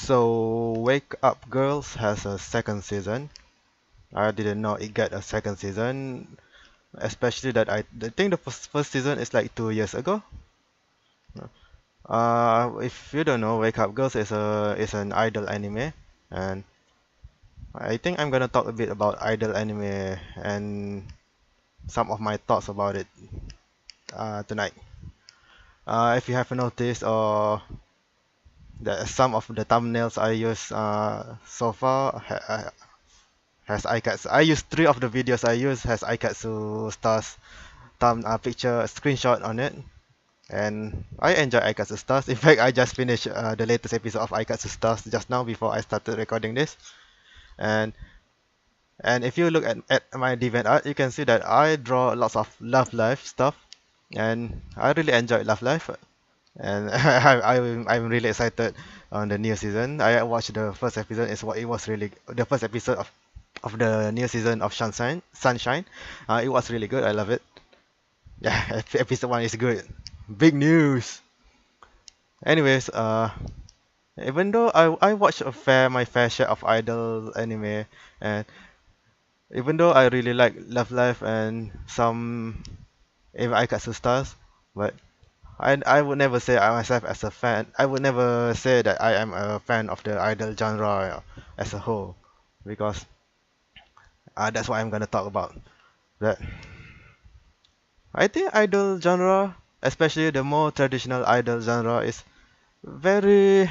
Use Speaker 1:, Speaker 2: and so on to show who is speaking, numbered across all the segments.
Speaker 1: So Wake Up Girls has a second season. I didn't know it got a second season, especially that I think the first season is like 2 years ago. If you don't know, Wake Up Girls is an idol anime, and I think I'm gonna talk a bit about idol anime and some of my thoughts about it tonight. If you have noticed, or that some of the thumbnails I use so far has Aikatsu. I use three of the videos I use has Aikatsu stars picture screenshot on it, and I enjoy Aikatsu stars. In fact, I just finished the latest episode of Aikatsu stars just now before I started recording this, and if you look at my DeviantArt, you can see that I draw lots of Love Life stuff, and I really enjoy Love Life, and I'm really excited on the new season. I watched the first episode. It was really the first episode of the new season of Sunshine. It was really good. I love it. Yeah, episode one is good. Big news. Anyways, even though I watch my fair share of idol anime, and even though I really like Love Life and some even Aikatsu stars, but I would never say I myself as a fan. I would never say that I am a fan of the idol genre as a whole, because that's what I'm gonna talk about. That I think idol genre, especially the more traditional idol genre, is very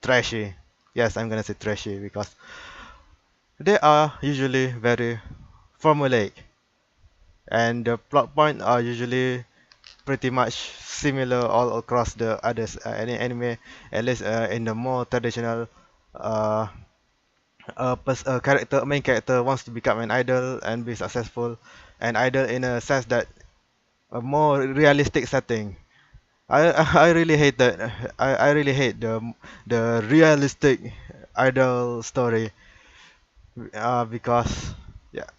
Speaker 1: trashy. Yes, I'm gonna say trashy because they are usually very formulaic, and the plot point are usually pretty much similar all across the others any anime, at least in the more traditional uh, main character wants to become an idol and be successful, an idol in a sense that a more realistic setting. I really hate that. I really hate the realistic idol story because yeah,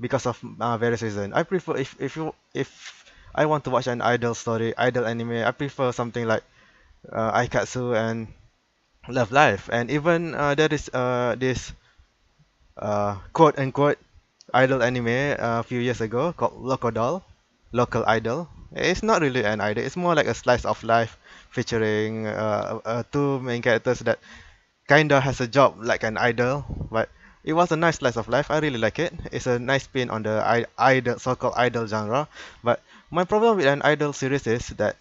Speaker 1: because of various reasons. I prefer if I want to watch an idol story, idol anime, I prefer something like Aikatsu and Love Life, and even there is this quote unquote idol anime a few years ago called Locodol, Local Idol. It's not really an idol. It's more like a slice of life featuring two main characters that kinda has a job like an idol, but it was a nice slice of life. I really like it. It's a nice spin on the idol, so-called idol genre. But my problem with an idol series is that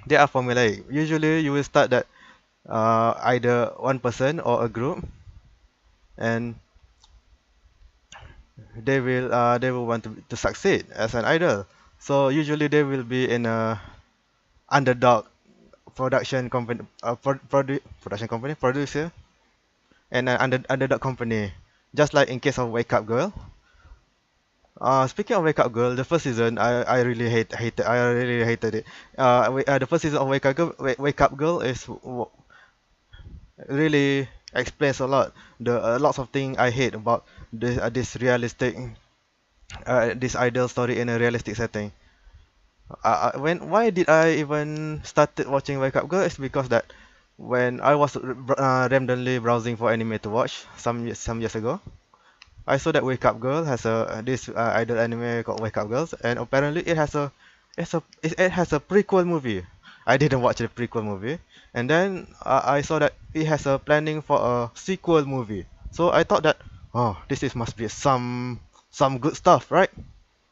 Speaker 1: they are formulaic. Usually, you will start that either one person or a group, and they will want to succeed as an idol. So usually they will be in a underdog production company, production company producer, and an underdog company. Just like in case of Wake Up Girl. Speaking of Wake Up Girl, the first season I really I really hated it. The first season of Wake Up Girl is really explains a lot. Lots of things I hate about this realistic this idol story in a realistic setting. When why did I even started watching Wake Up Girl is because that when I was randomly browsing for anime to watch some years ago, I saw that Wake Up Girl has a this idol anime called Wake Up Girls, and apparently it has a prequel movie. I didn't watch the prequel movie, and then I saw that it has a planning for a sequel movie. So I thought that, oh, this is must be some good stuff, right?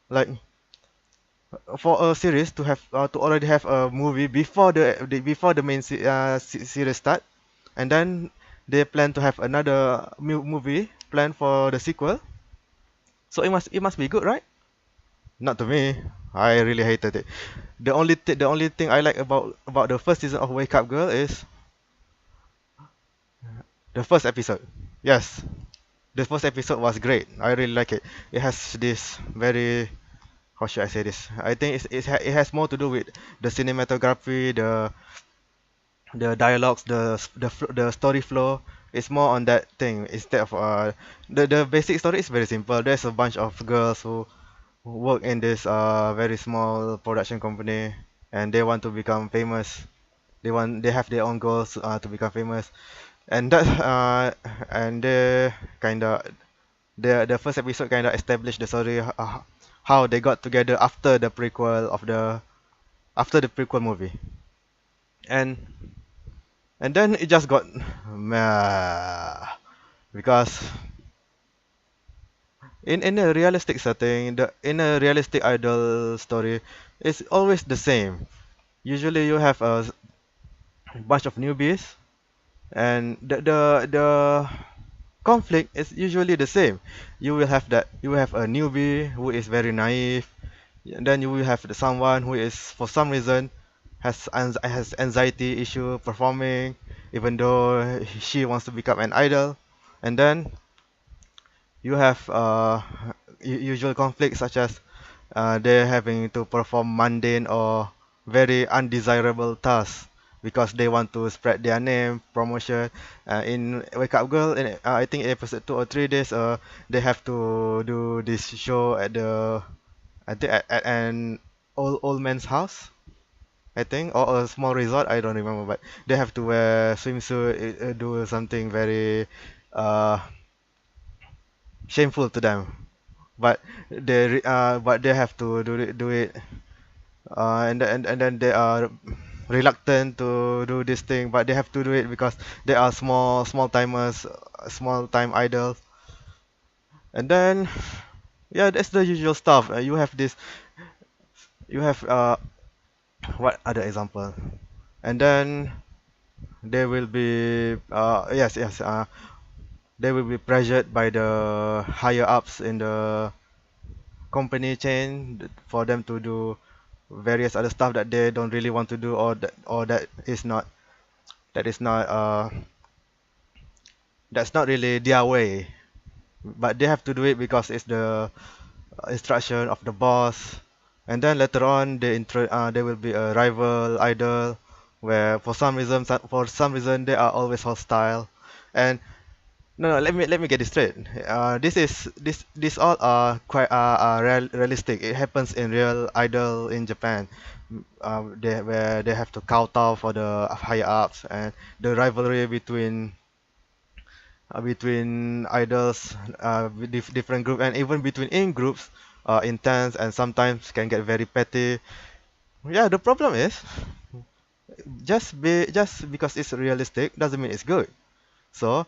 Speaker 1: Like for a series to have to already have a movie before before the main series start, and then they plan to have another movie planned for the sequel. So it must be good, right? Not to me. I really hated it. The only thing I like about the first season of Wake Up Girl is the first episode. Yes, the first episode was great. I really like it. It has this very, how should I say this? I think it has more to do with the cinematography, the dialogues, the story flow. It's more on that thing instead of the basic story is very simple. There's a bunch of girls who work in this very small production company, and they want to become famous. They have their own goals to become famous, and that and they kind of the first episode kind of established the story how they got together after the prequel movie, and then it just got meh, because in a realistic setting, in a realistic idol story, it's always the same. Usually you have a bunch of newbies, and the conflict is usually the same. You will have a newbie who is very naive, and then you will have someone who is for some reason has anxiety issue performing, even though she wants to become an idol, and then you have usual conflicts such as they're having to perform mundane or very undesirable tasks because they want to spread their name, promotion. In Wake Up Girl, I think episode 2 or 3 days, they have to do this show I think at an old man's house, I think, or a small resort. I don't remember, but they have to wear swimsuit, do something very uh, shameful to them. But they have to do it and then they are reluctant to do this thing, but they have to do it because they are small timers, small time idols. And then yeah, that's the usual stuff. You have what other example? And then they will be they will be pressured by the higher ups in the company chain for them to do various other stuff that they don't really want to do, or that is not that's not really their way, but they have to do it because it's the instruction of the boss. And then later on there will be a rival idol where for some reason they are always hostile. And no, let me get this straight. This all are quite realistic. It happens in real idol in Japan. Where they have to kowtow for the higher ups, and the rivalry between idols with different group, and even between in groups intense and sometimes can get very petty. Yeah, the problem is just because it's realistic doesn't mean it's good. So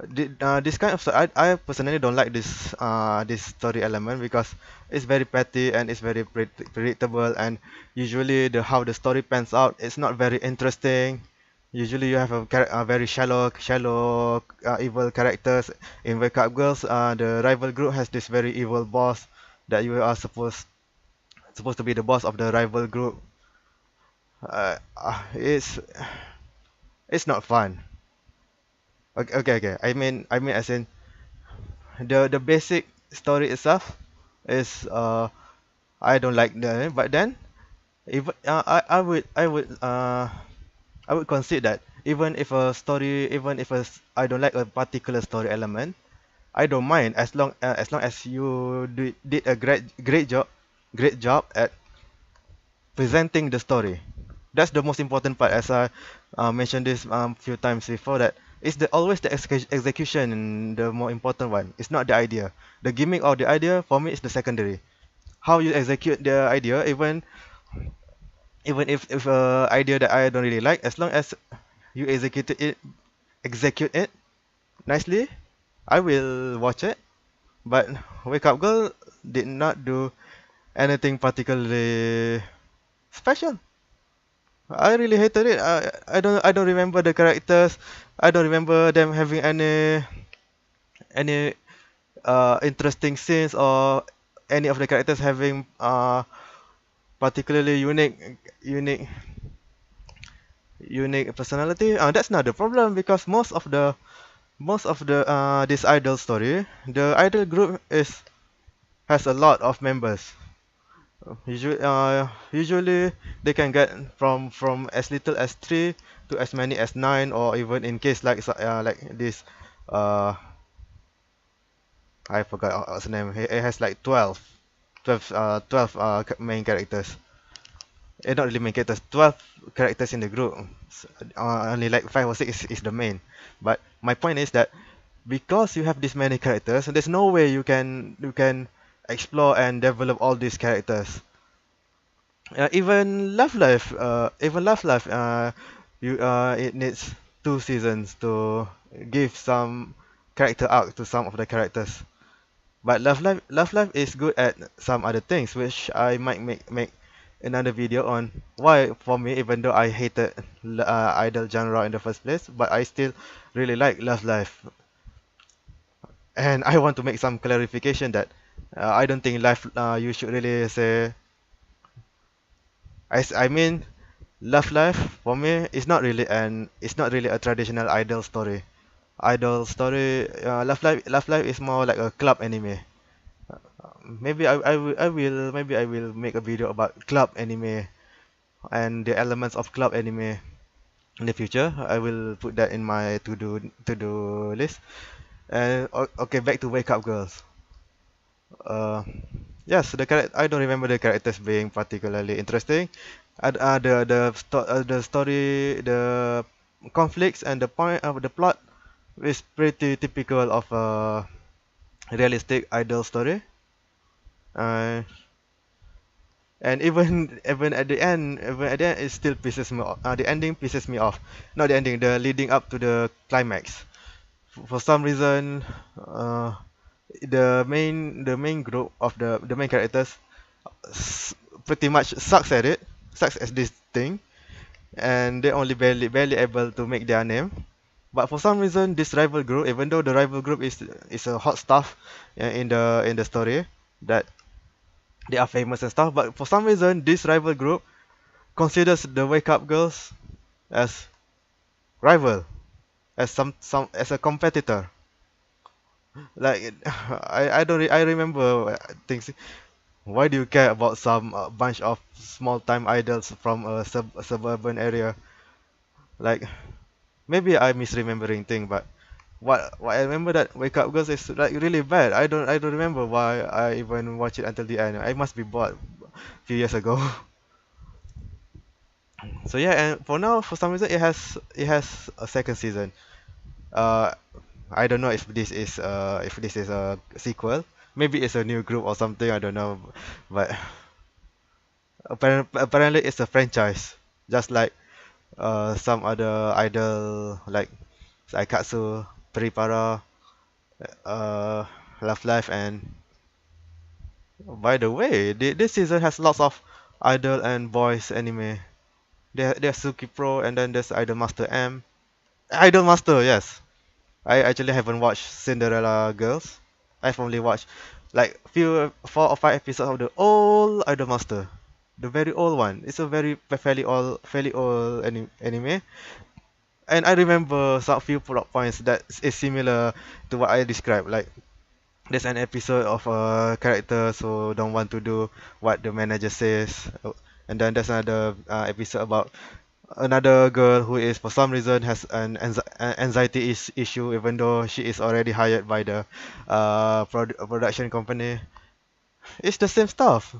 Speaker 1: this kind of I personally don't like this story element because it's very petty and it's very predictable, and usually the how the story pans out it's not very interesting. Usually you have a very shallow evil characters. In Wake Up Girls, the rival group has this very evil boss that you are supposed to be the boss of the rival group. uh, uh, it's it's not fun. Okay. I mean as in the basic story itself is I don't like the, but then even I would concede that even if I don't like a particular story element, I don't mind as long as you did a great job at presenting the story. That's the most important part. As I mentioned this few times before, that it's always the execution the more important one. It's not the idea. The gimmick of the idea for me is the secondary. How you execute the idea, even if idea that I don't really like, as long as you execute it nicely, I will watch it. But Wake Up Girl did not do anything particularly special. I really hated it. I don't remember the characters. I don't remember them having any interesting scenes, or any of the characters having particularly unique personality. That's not the problem because most of the this idol story, the idol group is has a lot of members. Usually they can get from as little as 3 to as many as 9, or even in case like this uh I forgot what's the name. It has like 12 main characters. not really main characters, 12 characters in the group. Only like 5 or 6 is the main. But my point is that because you have this many characters, there's no way you can explore and develop all these characters. Even Love Life, it needs 2 seasons to give some character arc to some of the characters. But Love Life is good at some other things, which I might make another video on. Why, for me, even though I hated idol genre in the first place, but I still really like Love Life. And I want to make some clarification that I don't think you should really say. I mean, Love Life for me is not really a traditional idol story. Idol story, Love Life is more like a club anime. Maybe I will make a video about club anime and the elements of club anime in the future. I will put that in my to do list. And okay, back to Wake Up Girls. Uh, yes, I don't remember the characters being particularly interesting. The story, the conflicts, and the point of the plot is pretty typical of a realistic idol story. Uh, and even at the end, it still pisses me off. The ending pisses me off. Not the ending, the leading up to the climax. For some reason, the main group of the main characters s- pretty much sucks at this thing, and they only barely able to make their name. But for some reason, this rival group, even though the rival group is a hot stuff in the story, that they are famous and stuff, but for some reason, this rival group considers the Wake Up Girls as rival, as some as a competitor. Like I remember things. Why do you care about some bunch of small time idols from a suburban area? Like maybe I'm misremembering thing, but what I remember that Wake Up Girls is like really bad. I don't remember why I even watched it until the end. I must be bored a few years ago. So yeah, and for now, for some reason, it has a second season. Uh, I don't know if this is a sequel. Maybe it's a new group or something. I don't know, but apparently it's a franchise, just like some other idol like Saikatsu, Peripara, uh, Love Life, and by the way, this season has lots of idol and boys anime. There's Suki Pro, and then there's Idol Master M. Idol Master, yes. I actually haven't watched Cinderella Girls. I've only watched like 4 or 5 episodes of the old Idol Master, the very old one. It's a fairly old anime, and I remember some few plot points that is similar to what I described. Like there's an episode of a character who don't want to do what the manager says, and then there's another episode about another girl who is for some reason has an anxiety issue even though she is already hired by the production company. It's the same stuff.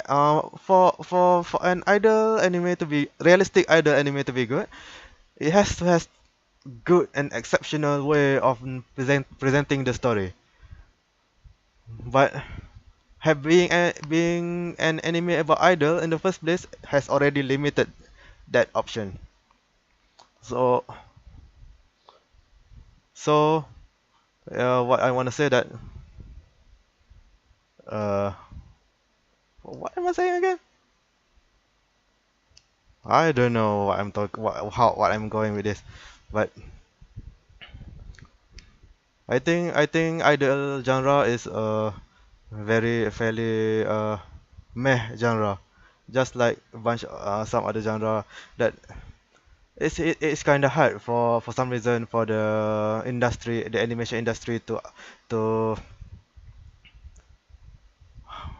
Speaker 1: For an idol anime to be realistic idol anime to be good, it has to has good and exceptional way of presenting the story. But being an anime about idol in the first place has already limited that option. So so what I want to say that uh what am I saying again? I don't know what I'm talking what I'm going with this, but I think idol genre is a very fairly meh genre, just like a bunch some other genre that it's kind of hard for some reason for the animation industry to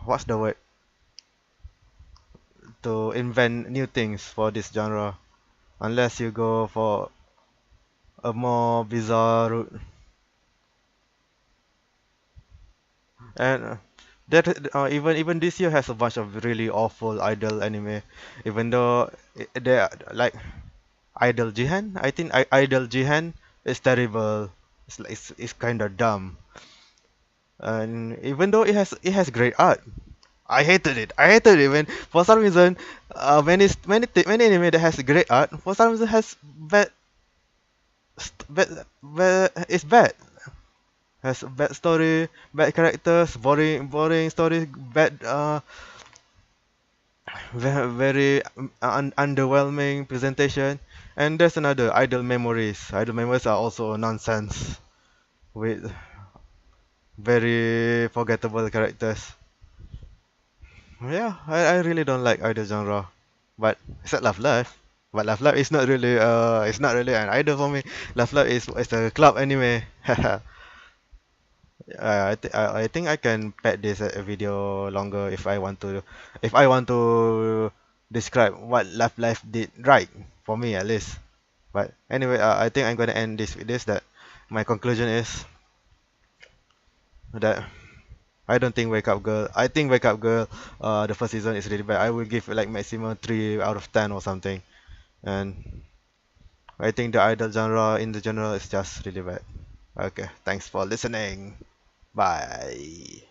Speaker 1: what's the word, to invent new things for this genre unless you go for a more bizarre route. And that even this year has a bunch of really awful idol anime, even though they are like Idol Jihan. I think Idol Jihan is terrible. It's kind of dumb, and even though it has great art, I hated it. I hated it when for some reason, many anime that has great art for some reason has bad, it's bad. Has bad story, bad characters, boring stories, bad very underwhelming presentation. And there's another Idle Memories. Idle Memories are also nonsense with very forgettable characters. Yeah, I really don't like idol genre. But except Love Live. But Love Live is not really an idol for me. Love Live is a club anime. I think I can pad this video longer if I want to describe what Love Life did right for me at least. But anyway, I think I'm gonna end this with this that my conclusion is that I don't think Wake Up Girl. I think Wake Up Girl, the first season is really bad. I will give it like maximum 3 out of 10 or something. And I think the idol genre in the general is just really bad. Okay, thanks for listening. Bye.